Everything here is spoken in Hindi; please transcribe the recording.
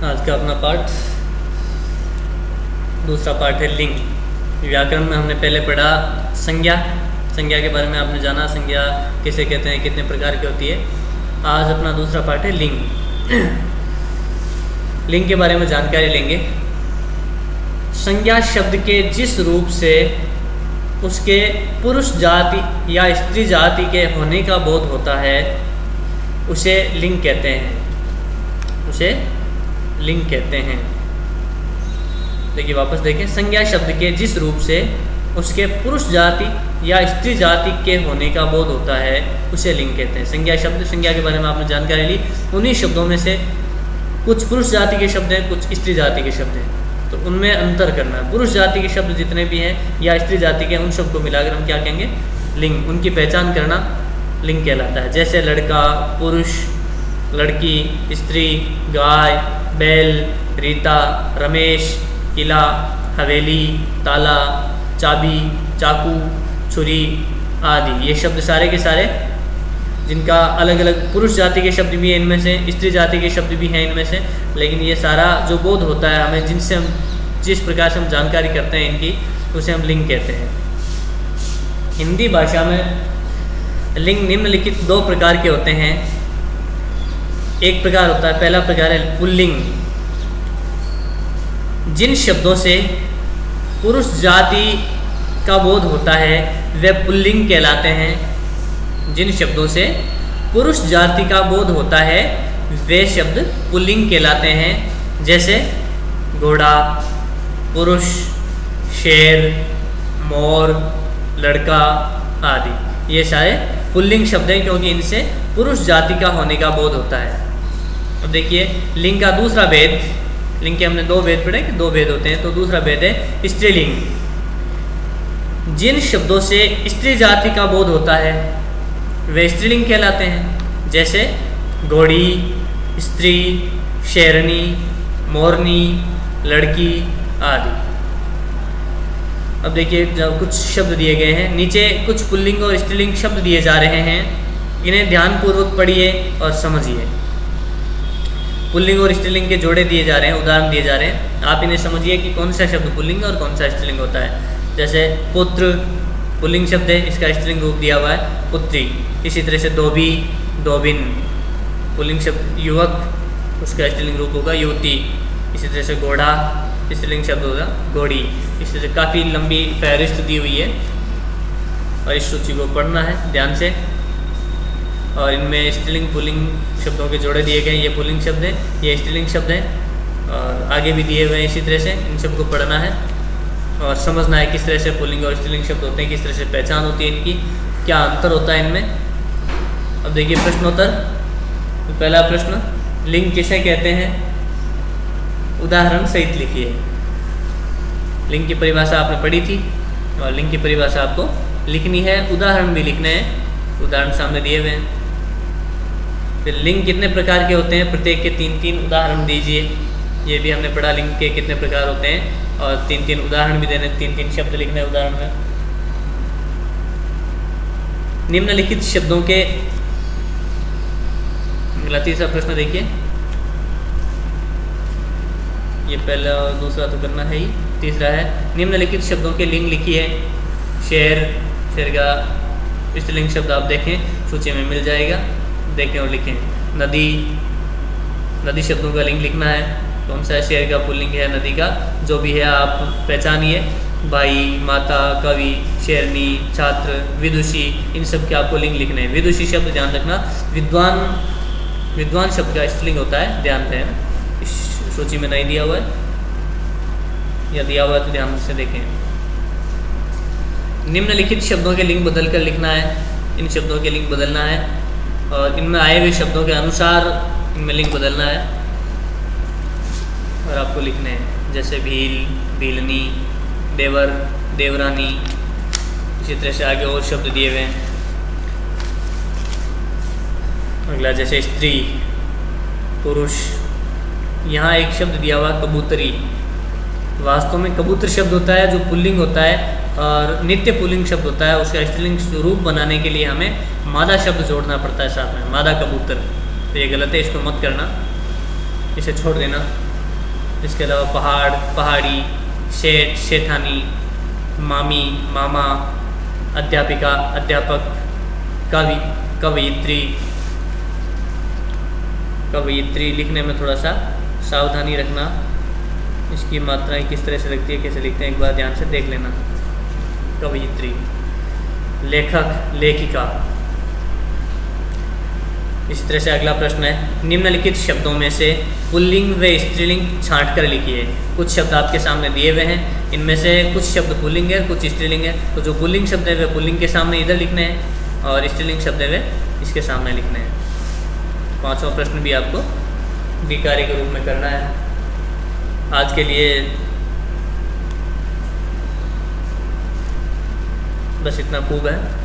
आज का अपना पार्ट, दूसरा पार्ट है लिंग। व्याकरण में हमने पहले पढ़ा संज्ञा, संज्ञा के बारे में आपने जाना, संज्ञा किसे कहते हैं, कितने प्रकार की होती है। आज अपना दूसरा पार्ट है लिंग। लिंग के बारे में जानकारी लेंगे। संज्ञा शब्द के जिस रूप से उसके पुरुष जाति या स्त्री जाति के होने का बोध होता है उसे लिंग कहते हैं, उसे लिंग कहते हैं। देखिए वापस देखें, संज्ञा शब्द के जिस रूप से उसके पुरुष जाति या स्त्री जाति के होने का बोध होता है उसे लिंग कहते हैं। संज्ञा शब्द, संज्ञा के बारे में आपने जानकारी ली। उन्हीं शब्दों में से कुछ पुरुष जाति के शब्द हैं, कुछ स्त्री जाति के शब्द हैं, तो उनमें अंतर करना है। पुरुष जाति के शब्द जितने भी हैं या स्त्री जाति के, उन शब्द को मिलाकर हम क्या कहेंगे, लिंग। उनकी पहचान करना लिंग कहलाता है। जैसे लड़का, पुरुष, लड़की, स्त्री, गाय, बैल, रीता, रमेश, किला, हवेली, ताला, चाबी, चाकू, छुरी आदि। ये शब्द सारे के सारे जिनका अलग अलग पुरुष जाति के शब्द भी हैं इनमें से, स्त्री जाति के शब्द भी हैं इनमें से, लेकिन ये सारा जो बोध होता है हमें, जिनसे हम जिस प्रकार से हम जानकारी करते हैं इनकी, उसे हम लिंग कहते हैं। हिंदी भाषा में लिंग निम्नलिखित दो प्रकार के होते हैं। एक प्रकार होता है, पहला प्रकार है पुल्लिंग। जिन शब्दों से पुरुष जाति का बोध होता है वे पुल्लिंग कहलाते हैं। जिन शब्दों से पुरुष जाति का बोध होता है वे शब्द पुल्लिंग कहलाते हैं। जैसे घोड़ा, पुरुष, शेर, मोर, लड़का आदि। ये सारे पुल्लिंग शब्द हैं क्योंकि इनसे पुरुष जाति का होने का बोध होता है। अब देखिए लिंग का दूसरा भेद, लिंग के हमने दो भेद पढ़े कि दो भेद होते हैं, तो दूसरा भेद है स्त्रीलिंग। जिन शब्दों से स्त्री जाति का बोध होता है वे स्त्रीलिंग कहलाते हैं। जैसे घोड़ी, स्त्री, शेरनी, मोरनी, लड़की आदि। अब देखिए जब कुछ शब्द दिए गए हैं, नीचे कुछ पुल्लिंग और स्त्रीलिंग शब्द दिए जा रहे हैं, इन्हें ध्यानपूर्वक पढ़िए और समझिए। पुल्लिंग और स्त्रीलिंग के जोड़े दिए जा रहे हैं, उदाहरण दिए जा रहे हैं, आप इन्हें समझिए कि कौन सा शब्द पुल्लिंग और कौन सा स्त्रीलिंग होता है। जैसे पुत्र पुल्लिंग शब्द है, इसका स्त्रीलिंग रूप दिया हुआ है पुत्री। इसी तरह से धोबी, धोबिन पुल्लिंग शब्द। युवक, उसका स्त्रीलिंग रूप होगा युवती। इसी तरह से घोड़ा, स्त्रीलिंग शब्द होगा घोड़ी। इसी तरह से काफ़ी लंबी फहरिस्त दी हुई है और इस सूची को पढ़ना है ध्यान से। और इनमें स्त्रीलिंग पुल्लिंग शब्दों के जोड़े दिए गए, ये पुल्लिंग शब्द हैं, ये स्त्रीलिंग शब्द हैं और आगे भी दिए हुए हैं। इसी तरह से इन सबको पढ़ना है और समझना है किस तरह से पुल्लिंग और स्त्रीलिंग शब्द होते हैं, किस तरह से पहचान होती है इनकी, क्या अंतर होता है इनमें। अब देखिए प्रश्नोत्तर। तो पहला प्रश्न, लिंग किसे कहते हैं, उदाहरण सहित लिखिए। लिंग की परिभाषा आपने पढ़ी थी और लिंग की परिभाषा आपको लिखनी है, उदाहरण भी लिखने हैं, उदाहरण सामने दिए हुए हैं। फिर लिंग कितने प्रकार के होते हैं, प्रत्येक के 3-3 उदाहरण दीजिए। ये भी हमने पढ़ा लिंग के कितने प्रकार होते हैं और 3-3 उदाहरण भी देने, 3-3 शब्द लिखने उदाहरण में। निम्नलिखित शब्दों के, तीसरा प्रश्न देखिए, ये पहला और दूसरा तो करना है ही, तीसरा है निम्नलिखित शब्दों के लिंग लिखिए। शेर, शेर का स्त्रीलिंग शब्द आप देखें, सूची में मिल जाएगा, देखें और लिखें। नदी, नदी शब्दों का लिंग लिखना है, कौन सा है, शेर का पुल्लिंग है, नदी का जो भी है आप पहचानिए। भाई, माता, कवि, शेरनी, छात्र, विदुषी, इन सब के आपको लिंग लिखने हैं। विदुषी शब्द ध्यान रखना, विद्वान, विद्वान शब्द का स्त्रीलिंग होता है, ध्यान दें। इस सूची में नहीं दिया हुआ है या दिया हुआ है तो ध्यान से देखें। निम्नलिखित शब्दों के लिंग बदल कर लिखना है, इन शब्दों के लिंग बदलना है और इनमें आए हुए शब्दों के अनुसार इनमें लिंग बदलना है और आपको लिखने हैं। जैसे भील, भीलनी, देवर, देवरानी। इसी तरह से आगे और शब्द दिए हुए हैं। अगला जैसे स्त्री, पुरुष। यहाँ एक शब्द दिया हुआ कबूतरी। वास्तव में कबूतर शब्द होता है जो पुल्लिंग होता है और नित्य पुल्लिंग शब्द होता है, उसका स्त्रीलिंग स्वरूप बनाने के लिए हमें मादा शब्द जोड़ना पड़ता है साथ में, मादा कबूतर। तो ये गलत है, इसको मत करना, इसे छोड़ देना। इसके अलावा पहाड़, पहाड़ी, शेठ, शेठानी, मामी, मामा, अध्यापिका, अध्यापक, कवि, कवयित्री। कवयित्री लिखने में थोड़ा सा सावधानी रखना, इसकी मात्राएं किस तरह से लगती है, कैसे लिखते हैं, एक बार ध्यान से देख लेना। कवयित्री। लेखक, लेखिका। इसी तरह से अगला प्रश्न है, निम्नलिखित शब्दों में से पुल्लिंग व स्त्रीलिंग छांट कर लिखिए। कुछ शब्द आपके सामने दिए हुए हैं, इनमें से कुछ शब्द पुल्लिंग है, कुछ स्त्रीलिंग है। तो जो पुल्लिंग शब्द है वे पुल्लिंग के सामने इधर लिखने हैं और स्त्रीलिंग शब्द है वे इसके सामने लिखने हैं। पांचवा प्रश्न भी आपको विकारी के रूप में करना है। आज के लिए बस इतना खूब है।